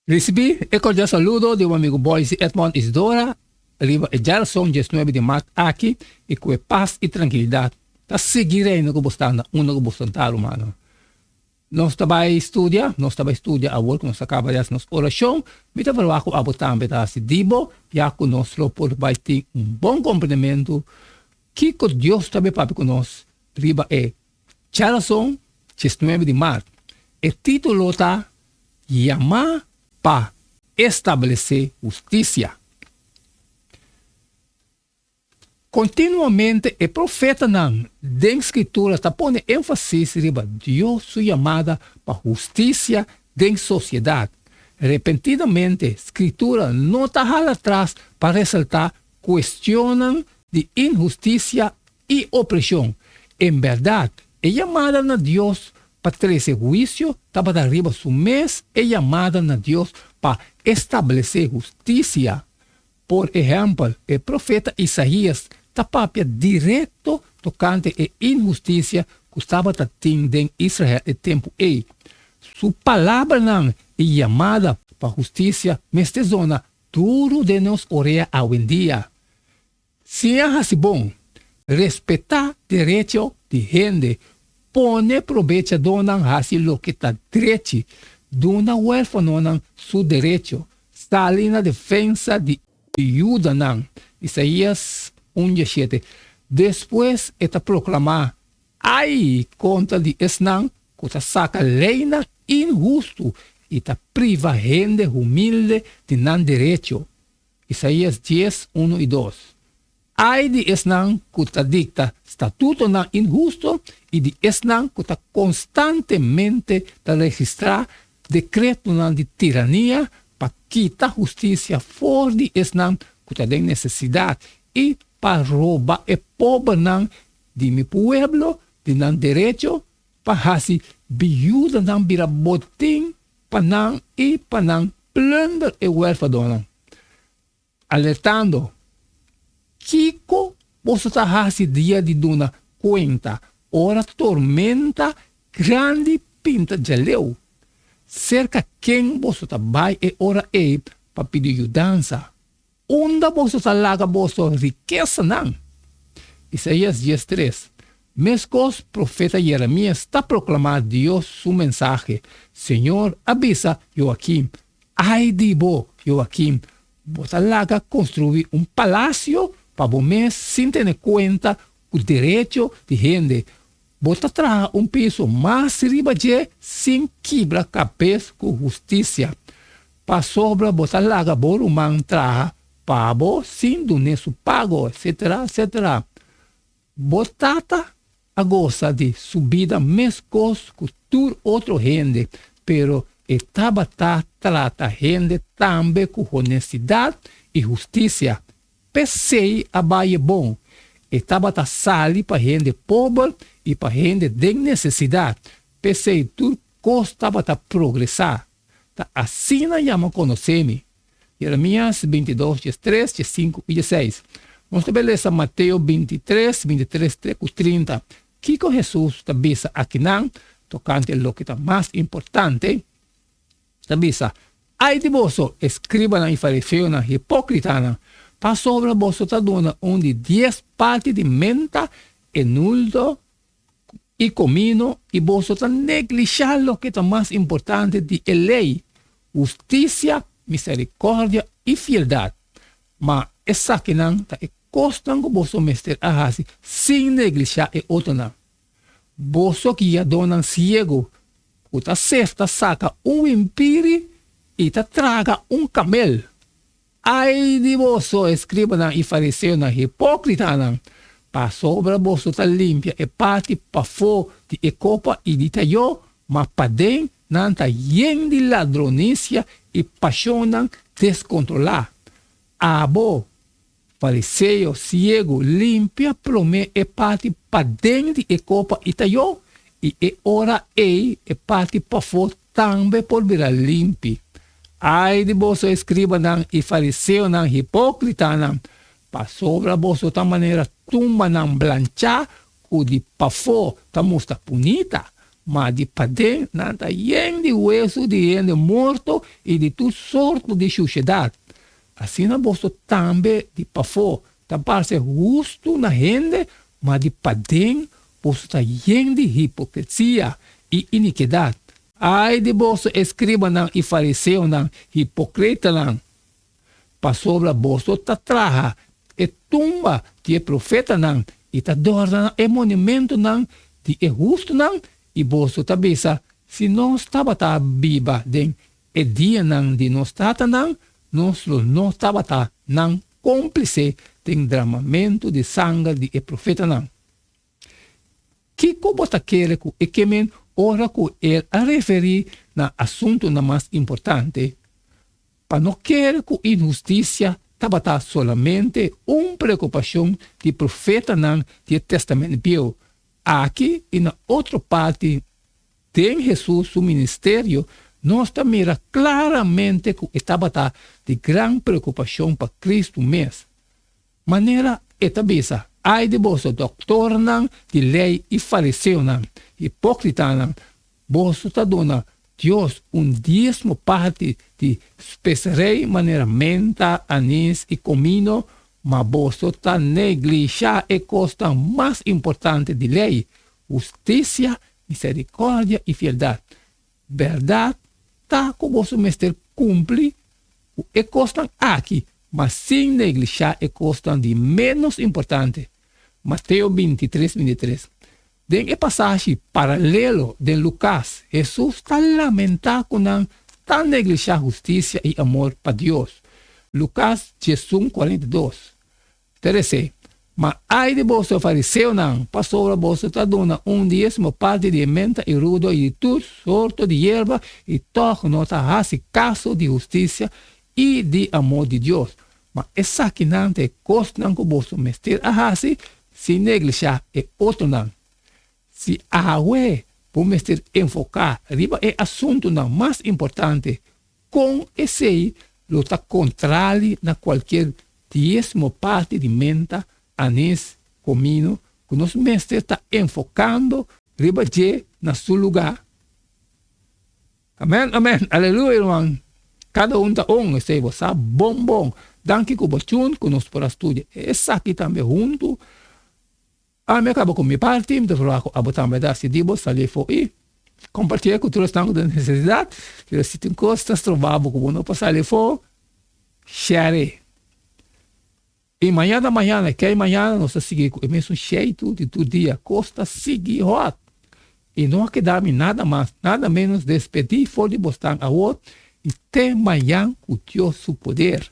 Recibi el cordial saludo de un amigo Boyce Edmond Isidora, arriba ya son 19 de marzo aquí, y con paz y tranquilidad. Tá seguirei no que bostana, uno que bostantaro, mano. Nós também estudia a work, nós acaba de nossa oração, mas também a botar a se dibo, já que nós por vai ter bom compreendimento, que Deus também papi conosco, riba é, Charason, 19 de março. O título está, Chamar para estabelecer justiça. Continuamente, o profeta não, da escritura, está pondo ênfase riba Deus sua chamada para justiça da sociedade. Repentinamente, a escritura não está atrás para ressaltar questionam de injustiça e opressão. Em verdade, a chamada na Deus para trazer juízo, está para arriba su mês, a chamada na Deus para estabelecer justiça. Por exemplo, o profeta Isaías está papia direto tocante a injustiça que estava tendo em Israel no tempo aí. Sua palavra não é chamada para justiça, mas te zona duro de nos oreia hoje em dia. Se é assim bom, respeitar direito de gente, pone proveito dona assim lo que está direito, dona huérfano não seu direito, sali na defesa de ajuda não. Isaías 1:7. Depois está proclamar, ai contra de esnão, que está saca leina injusto e está priva gente humilde de não direito. Isaías 10:1 e 2. Ai de esnão que está dicta estatuto não injusto e de esnão que está constantemente a registrar decreto não de tirania para quitar justiça fora de esnão que está em necessidade e para roubar o povo não de meu pueblo, de não direito, para assim viúda não vira botim, para não e para não plunder o huérfano. Alertando, Kiko, você está assim dia de dona conta, ora tormenta grande pinta de leu. Cerca quem você está vai e ora é para pedir ajudança. Onde você está laga você riqueza não. Isaías 10:3. Mescos profeta Jeremias está proclamando Deus sua mensagem. Senhor, avisa Joaquim. Ai de bo, Joaquim. Você laga construir palácio para você sem ter conta o direito de gente. Você traz piso mais riba de sem quebrar cabeça com justiça. Para sobra, você laga por traha pabo sin dune su pago, etc., etc. Botata a goza de subida mescos cultura outro gente, pero estaba trata gente também com honestidade e justiça. Pensei a baie bom, estaba sali para gente pobre e para gente de necessidade. Pensei tudo costava progressar. Assim na chama conhecer-me. Jeremias 22, 3, 5 e 6. Vamos beleza Mateus 23, 30. Kiko Jesus está bisa aqui não, tocante lo que está mais importante, está bisa, ai de você, escriba e fariseu na hipócrita, para sobre você está dando onde 10 partes de menta, enuldo e comino, e você está negligenciando lo que está mais importante de lei, justiça, misericórdia e fialdade. Mas essa que não está costando você mestre a assim, sem negligenciar e outro não. Você que já dona ciego, o ta certa saca impiri e ta traga camel. Ai de você escriba e fariseu na hipócrita não. Para sobra você ta limpia e parte para fora de copa e de talho, mas para dentro não está yen de ladronícia e paixão descontrolar. Abo, fariseu, ciego, limpia, promê e parte para dentro e copa e talho, e ora e parte para fora também por virar limpi. Ai de você escriba e fariseu hipócrita para sobre você da maneira tumba blanchar o de para fora está mostra bonita, mas de padem nanta yen de hueso de yen de morto e de tu sorto de sociedade. Assim na bolsa também de pafo, tá parece justo na gente, mas de padem bolsa tá yen de hipocrisia e iniquidade. Ai de bolsa escriba não e fariseu não, hipocrita não. Passou sobre a bolsa tá traja, e tumba de profeta não, e tá dorna e monumento não, de justo não, e bolso tabisa, se não estava tá biba den e dia não de não estava não estava tá não cúmplice den dramamento de sangue de profeta não. Que como tá querer que e que men ora que ele a referir na assunto na mais importante, para não querer que injustiça estava tá solamente preocupação de profeta não de testamento bio. Aqui e na outra parte de Jesus, seu ministério, nós mira claramente que estava de grande preocupação para Cristo mesmo. Maneira etabisa, ai de bolso doutor não, de lei e fariseu não, hipócrita não, bolso tá dona Deus dízimo parte de especerei maneira menta, anis e comino, mas bolso tá negligenciar e costa mais importante de lei, justiça, misericórdia e fialdade. Verdade, tá com bolso mestre cumpre e costam aqui, mas sem negligenciar e costam de menos importante. Mateus 23. Den passagem paralelo de Lucas, Jesus está lamentando com está negligenciar justiça e amor para Deus. Lucas 42. Terceiro, mas ai de bolso fariseu não, passou a bolsa está dando dízimo parte de menta e rudo e de tudo sorto de erva e toque nota hace caso de justiça e de amor de Deus. Mas essa que não te costa não com bolso mestre a hace, se negligenciar e outro não. Se a ué, por mestre enfocar, riba é assunto não mais importante, com esse lo está contrário na qualquer dízimo parte de menta, anis, comino, que nosso mestre está enfocando, riba de na seu lugar. Amém, aleluia, irmão. Cada está esse você bom. Danke que bachun, que nós para estudar. Essa aqui também junto. Me acabo com minha parte, me trabalho a botar me dar se dibo, salir foi compartilhar com todos os de necessidade, que se tem costas, trabalho com não passar ali for, share. E amanhã, que amanhã nós seguir com o mesmo jeito de todo dia, costa seguir hot. E não quedar-me nada mais, nada menos despedir, for de bostar a outro, e até amanhã com Deus seu poder.